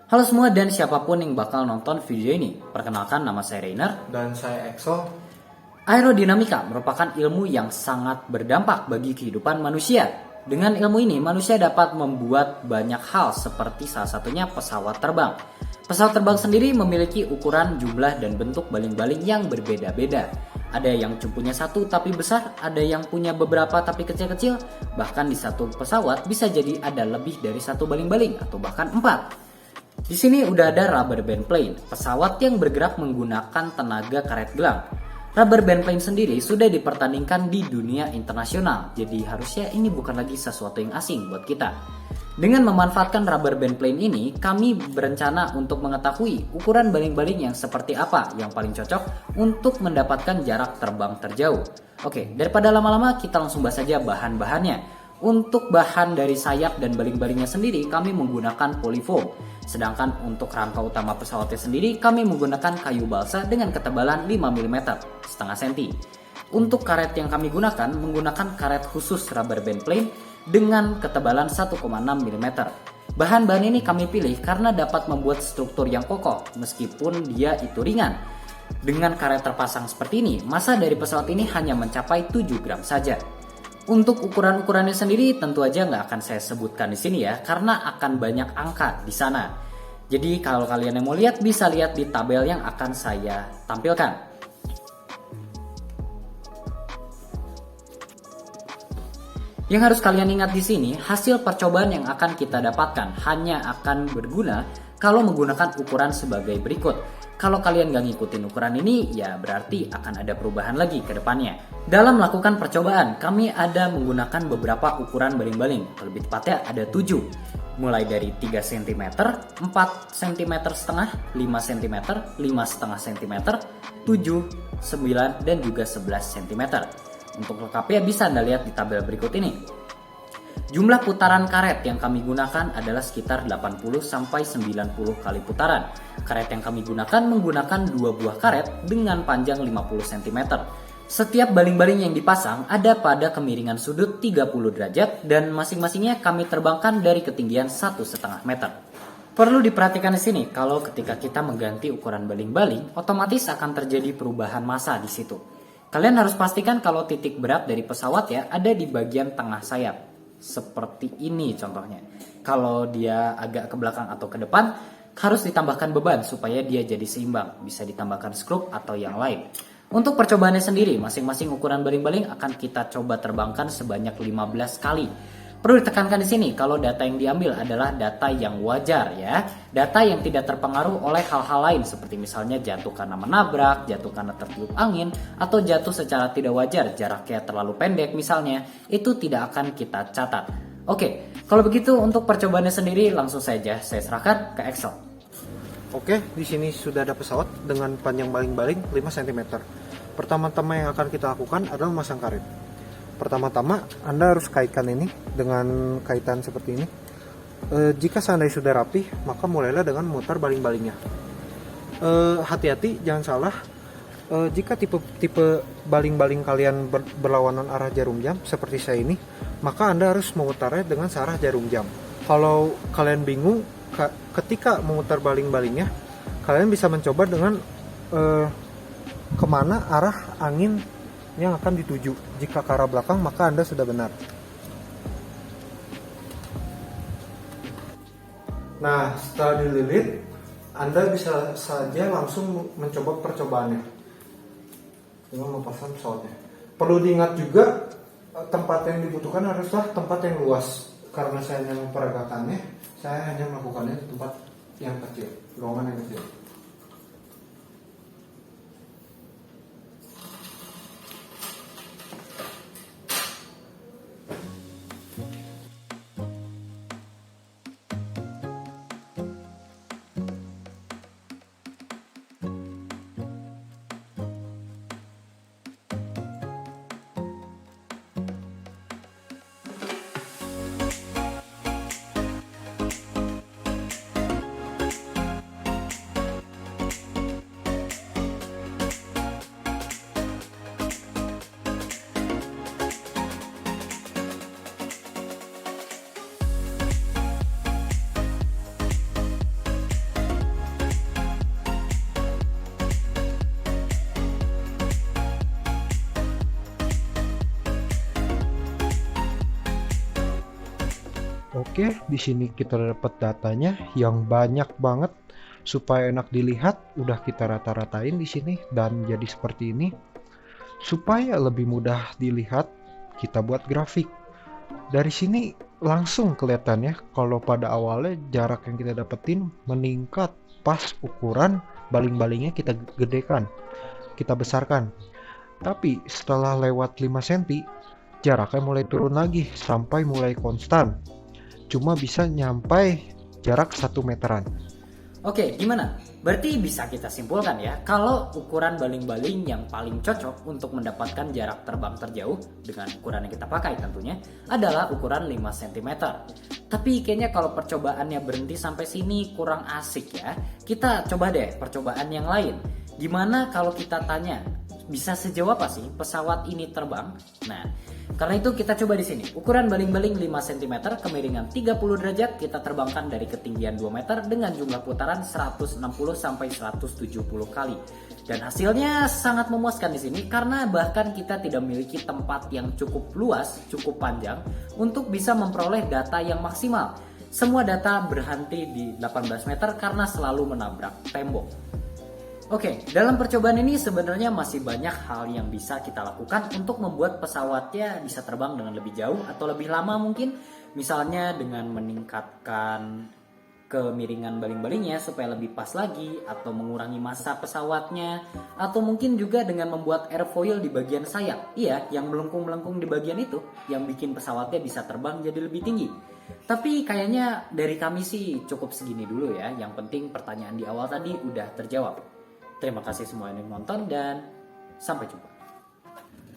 Halo semua dan siapapun yang bakal nonton video ini. Perkenalkan, nama saya Rainer. Dan saya Exo. Aerodinamika merupakan ilmu yang sangat berdampak bagi kehidupan manusia. Dengan ilmu ini, manusia dapat membuat banyak hal seperti salah satunya pesawat terbang. Pesawat terbang sendiri memiliki ukuran, jumlah, dan bentuk baling-baling yang berbeda-beda. Ada yang cumpunya satu tapi besar, ada yang punya beberapa tapi kecil-kecil. Bahkan di satu pesawat bisa jadi ada lebih dari satu baling-baling atau bahkan 4. Di sini udah ada rubber band plane, pesawat yang bergerak menggunakan tenaga karet gelang. Rubber band plane sendiri sudah dipertandingkan di dunia internasional, jadi harusnya ini bukan lagi sesuatu yang asing buat kita. Dengan memanfaatkan rubber band plane ini, kami berencana untuk mengetahui ukuran baling-baling yang seperti apa yang paling cocok untuk mendapatkan jarak terbang terjauh. Oke, daripada lama-lama kita langsung bahas saja bahan-bahannya. Untuk bahan dari sayap dan baling-balingnya sendiri kami menggunakan polyfoam. Sedangkan untuk rangka utama pesawatnya sendiri kami menggunakan kayu balsa dengan ketebalan 5 mm, setengah senti. Untuk karet yang kami gunakan menggunakan karet khusus rubber band plane dengan ketebalan 1,6 mm. Bahan-bahan ini kami pilih karena dapat membuat struktur yang kokoh meskipun dia itu ringan. Dengan karet terpasang seperti ini, massa dari pesawat ini hanya mencapai 7 gram saja. Untuk ukuran-ukurannya sendiri tentu aja nggak akan saya sebutkan di sini ya, karena akan banyak angka di sana. Jadi kalau kalian yang mau lihat bisa lihat di tabel yang akan saya tampilkan. Yang harus kalian ingat di sini, hasil percobaan yang akan kita dapatkan hanya akan berguna kalau menggunakan ukuran sebagai berikut. Kalau kalian gak ngikutin ukuran ini, ya berarti akan ada perubahan lagi ke depannya. Dalam melakukan percobaan, kami ada menggunakan beberapa ukuran baling-baling. Lebih tepatnya ada 7. Mulai dari 3 cm, 4 cm setengah, 5 cm, 5,5 cm, 7, 9, dan juga 11 cm. Untuk lengkapnya bisa Anda lihat di tabel berikut ini. Jumlah putaran karet yang kami gunakan adalah sekitar 80-90 kali putaran. Karet yang kami gunakan menggunakan 2 buah karet dengan panjang 50 cm. Setiap baling-baling yang dipasang ada pada kemiringan sudut 30 derajat dan masing-masingnya kami terbangkan dari ketinggian 1,5 meter. Perlu diperhatikan di sini kalau ketika kita mengganti ukuran baling-baling, otomatis akan terjadi perubahan massa di situ. Kalian harus pastikan kalau titik berat dari pesawat ya ada di bagian tengah sayap. Seperti ini contohnya. Kalau dia agak ke belakang atau ke depan, harus ditambahkan beban supaya dia jadi seimbang. Bisa ditambahkan skrup atau yang lain. Untuk percobaannya sendiri, masing-masing ukuran baling-baling akan kita coba terbangkan sebanyak 15 kali. Perlu ditekankan di sini kalau data yang diambil adalah data yang wajar ya. Data yang tidak terpengaruh oleh hal-hal lain seperti misalnya jatuh karena menabrak, jatuh karena tertiup angin, atau jatuh secara tidak wajar, jaraknya terlalu pendek misalnya, itu tidak akan kita catat. Oke, kalau begitu untuk percobaannya sendiri langsung saja saya serahkan ke Excel. Oke, di sini sudah ada pesawat dengan panjang baling-baling 5 cm. Pertama-tama yang akan kita lakukan adalah memasang karet. Pertama-tama Anda harus kaitkan ini dengan kaitan seperti ini. Jika seandainya sudah rapi, maka mulailah dengan memutar baling-balingnya. Hati-hati, jangan salah. Jika tipe baling-baling kalian berlawanan arah jarum jam seperti saya ini, maka Anda harus memutarnya dengan searah jarum jam. Kalau kalian bingung ketika memutar baling-balingnya, kalian bisa mencoba dengan kemana arah angin yang akan dituju. Jika ke arah belakang, maka Anda sudah benar. Nah, setelah dililit, Anda bisa saja langsung mencoba percobaannya dengan memasang pesawatnya. Perlu diingat juga, tempat yang dibutuhkan haruslah tempat yang luas. Karena saya hanya memperagakannya, saya hanya melakukannya di tempat yang kecil, ruangan yang kecil. Oke, di sini kita dapat datanya yang banyak banget. Supaya enak dilihat, udah kita rata-ratain di sini dan jadi seperti ini. Supaya lebih mudah dilihat, kita buat grafik. Dari sini langsung kelihatan ya kalau pada awalnya jarak yang kita dapetin meningkat pas ukuran baling-balingnya kita gedekan, kita besarkan. Tapi setelah lewat 5 cm, jaraknya mulai turun lagi sampai mulai konstan. Cuma bisa nyampai jarak 1 meteran. Oke, gimana? Berarti bisa kita simpulkan ya, kalau ukuran baling-baling yang paling cocok untuk mendapatkan jarak terbang terjauh dengan ukuran yang kita pakai tentunya adalah ukuran 5 cm. Tapi kayaknya kalau percobaannya berhenti sampai sini kurang asik ya. Kita coba deh percobaan yang lain. Gimana kalau kita tanya, bisa sejauh apa sih pesawat ini terbang? Nah, karena itu kita coba di sini. Ukuran baling-baling 5 cm, kemiringan 30 derajat, kita terbangkan dari ketinggian 2 meter dengan jumlah putaran 160 sampai 170 kali. Dan hasilnya sangat memuaskan di sini karena bahkan kita tidak memiliki tempat yang cukup luas, cukup panjang untuk bisa memperoleh data yang maksimal. Semua data berhenti di 18 meter karena selalu menabrak tembok. Oke, dalam percobaan ini sebenarnya masih banyak hal yang bisa kita lakukan untuk membuat pesawatnya bisa terbang dengan lebih jauh atau lebih lama mungkin. Misalnya dengan meningkatkan kemiringan baling-balingnya supaya lebih pas lagi, atau mengurangi massa pesawatnya, atau mungkin juga dengan membuat airfoil di bagian sayap. Iya, yang melengkung-melengkung di bagian itu yang bikin pesawatnya bisa terbang jadi lebih tinggi. Tapi kayaknya dari kami sih cukup segini dulu ya. Yang penting pertanyaan di awal tadi udah terjawab. Terima kasih semua yang nonton dan sampai jumpa.